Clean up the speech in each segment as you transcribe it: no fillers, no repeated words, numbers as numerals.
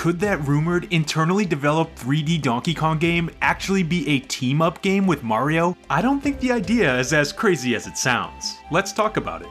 Could that rumored internally developed 3D Donkey Kong game actually be a team-up game with Mario? I don't think the idea is as crazy as it sounds. Let's talk about it.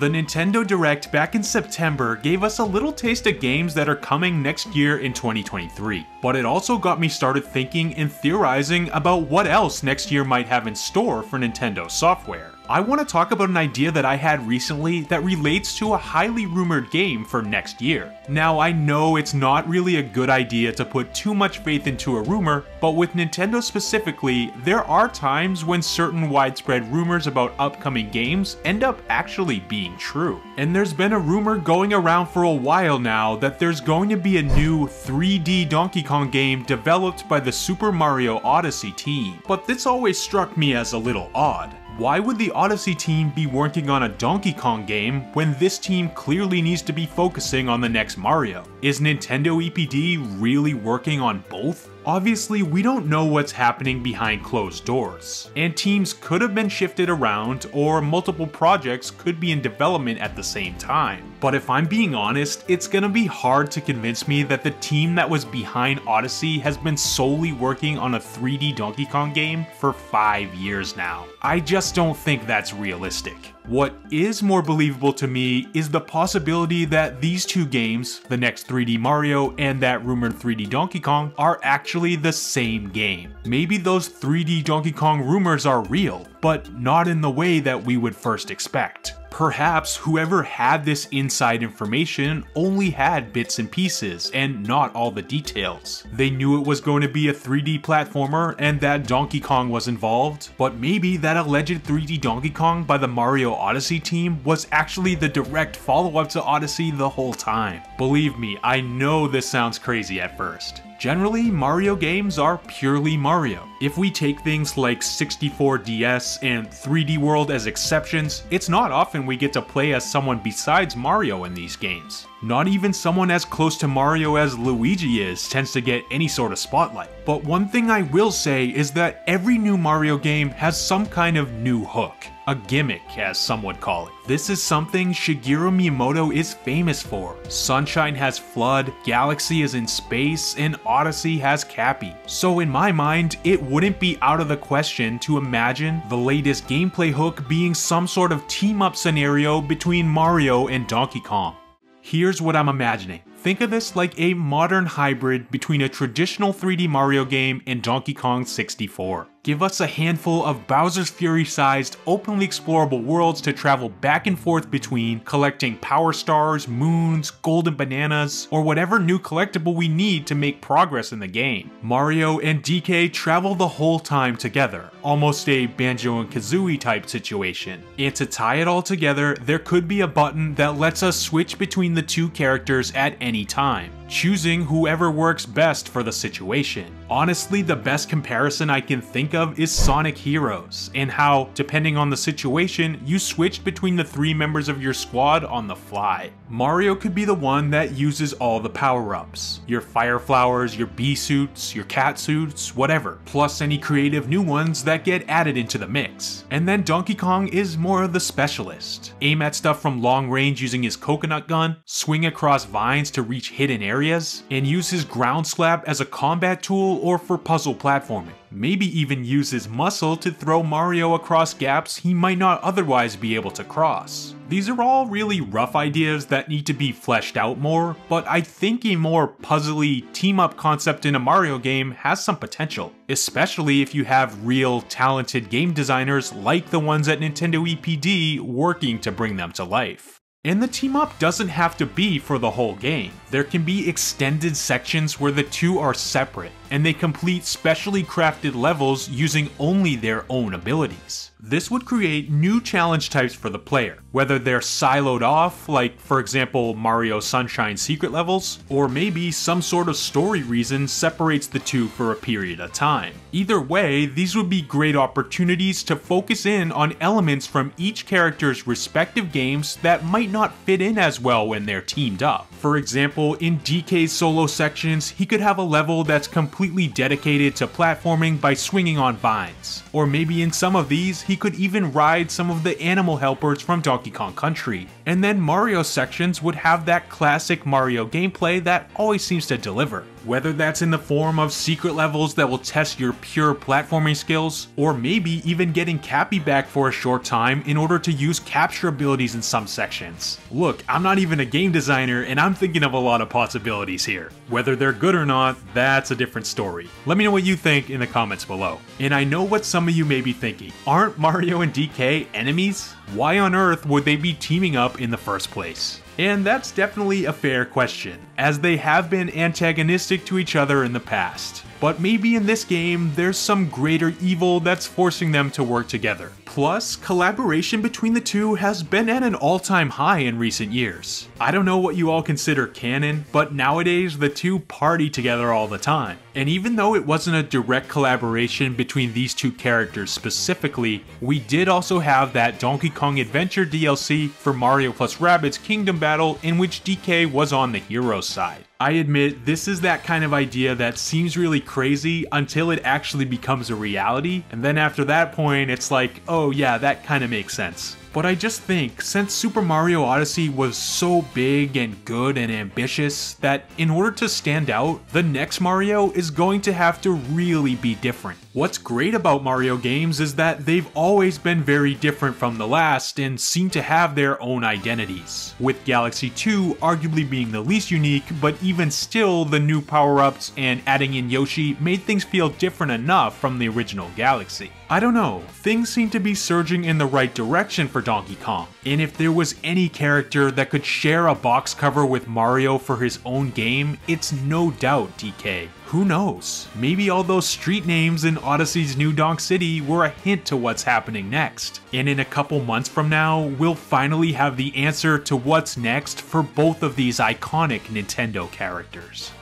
The Nintendo Direct back in September gave us a little taste of games that are coming next year in 2023, but it also got me started thinking and theorizing about what else next year might have in store for Nintendo software. I want to talk about an idea that I had recently that relates to a highly rumored game for next year. Now, I know it's not really a good idea to put too much faith into a rumor, but with Nintendo specifically, there are times when certain widespread rumors about upcoming games end up actually being true. And there's been a rumor going around for a while now that there's going to be a new 3D Donkey Kong game developed by the Super Mario Odyssey team, but this always struck me as a little odd. Why would the Odyssey team be working on a Donkey Kong game when this team clearly needs to be focusing on the next Mario? Is Nintendo EPD really working on both? Obviously, we don't know what's happening behind closed doors, and teams could have been shifted around or multiple projects could be in development at the same time. But if I'm being honest, it's gonna be hard to convince me that the team that was behind Odyssey has been solely working on a 3D Donkey Kong game for 5 years now. I just don't think that's realistic. What is more believable to me is the possibility that these two games, the next 3D Mario and that rumored 3D Donkey Kong, are actually the same game. Maybe those 3D Donkey Kong rumors are real, but not in the way that we would first expect. Perhaps whoever had this inside information only had bits and pieces and not all the details. They knew it was going to be a 3D platformer and that Donkey Kong was involved, but maybe that alleged 3D Donkey Kong by the Mario Odyssey team was actually the direct follow-up to Odyssey the whole time. Believe me, I know this sounds crazy at first. Generally, Mario games are purely Mario. If we take things like 64 DS and 3D World as exceptions, it's not often we get to play as someone besides Mario in these games. Not even someone as close to Mario as Luigi is tends to get any sort of spotlight. But one thing I will say is that every new Mario game has some kind of new hook. A gimmick, as some would call it. This is something Shigeru Miyamoto is famous for. Sunshine has Flood, Galaxy is in space, and Odyssey has Cappy. So in my mind, it wouldn't be out of the question to imagine the latest gameplay hook being some sort of team-up scenario between Mario and Donkey Kong. Here's what I'm imagining. Think of this like a modern hybrid between a traditional 3D Mario game and Donkey Kong 64. Give us a handful of Bowser's Fury-sized, openly explorable worlds to travel back and forth between, collecting Power Stars, Moons, Golden Bananas, or whatever new collectible we need to make progress in the game. Mario and DK travel the whole time together, almost a Banjo and Kazooie type situation. And to tie it all together, there could be a button that lets us switch between the two characters at any time, choosing whoever works best for the situation. Honestly, the best comparison I can think of is Sonic Heroes, and how, depending on the situation, you switched between the 3 members of your squad on the fly. Mario could be the one that uses all the power-ups. Your fire flowers, your bee suits, your cat suits, whatever, plus any creative new ones that get added into the mix. And then Donkey Kong is more of the specialist. Aim at stuff from long range using his coconut gun, swing across vines to reach hidden areas, and use his ground slap as a combat tool or for puzzle platforming. Maybe even use his muscle to throw Mario across gaps he might not otherwise be able to cross. These are all really rough ideas that need to be fleshed out more, but I think a more puzzly team-up concept in a Mario game has some potential, especially if you have real talented game designers like the ones at Nintendo EPD working to bring them to life. And the team-up doesn't have to be for the whole game. There can be extended sections where the two are separate, and they complete specially crafted levels using only their own abilities. This would create new challenge types for the player, whether they're siloed off, like for example Mario Sunshine secret levels, or maybe some sort of story reason separates the two for a period of time. Either way, these would be great opportunities to focus in on elements from each character's respective games that might not fit in as well when they're teamed up. For example, in DK's solo sections, he could have a level that's completely dedicated to platforming by swinging on vines. Or maybe in some of these, he could even ride some of the animal helpers from Donkey Kong Country. And then Mario sections would have that classic Mario gameplay that always seems to deliver. Whether that's in the form of secret levels that will test your pure platforming skills, or maybe even getting Cappy back for a short time in order to use capture abilities in some sections. Look, I'm not even a game designer and I'm thinking of a lot of possibilities here. Whether they're good or not, that's a different story. Let me know what you think in the comments below. And I know what some of you may be thinking. Aren't Mario and DK enemies? Why on earth would they be teaming up in the first place? And that's definitely a fair question, as they have been antagonistic to each other in the past. But maybe in this game, there's some greater evil that's forcing them to work together. Plus, collaboration between the two has been at an all-time high in recent years. I don't know what you all consider canon, but nowadays the two party together all the time. And even though it wasn't a direct collaboration between these two characters specifically, we did also have that Donkey Kong Adventure DLC for Mario plus Rabbids Kingdom Battle in which DK was on the hero's side. I admit, this is that kind of idea that seems really crazy until it actually becomes a reality, and then after that point it's like, oh yeah, that kind of makes sense. But I just think, since Super Mario Odyssey was so big and good and ambitious, that in order to stand out, the next Mario is going to have to really be different. What's great about Mario games is that they've always been very different from the last and seem to have their own identities, with Galaxy 2 arguably being the least unique, but even still the new power-ups and adding in Yoshi made things feel different enough from the original Galaxy. I don't know, things seem to be surging in the right direction for Donkey Kong, and if there was any character that could share a box cover with Mario for his own game, it's no doubt DK. Who knows? Maybe all those street names in Odyssey's New Donk City were a hint to what's happening next. And in a couple months from now, we'll finally have the answer to what's next for both of these iconic Nintendo characters.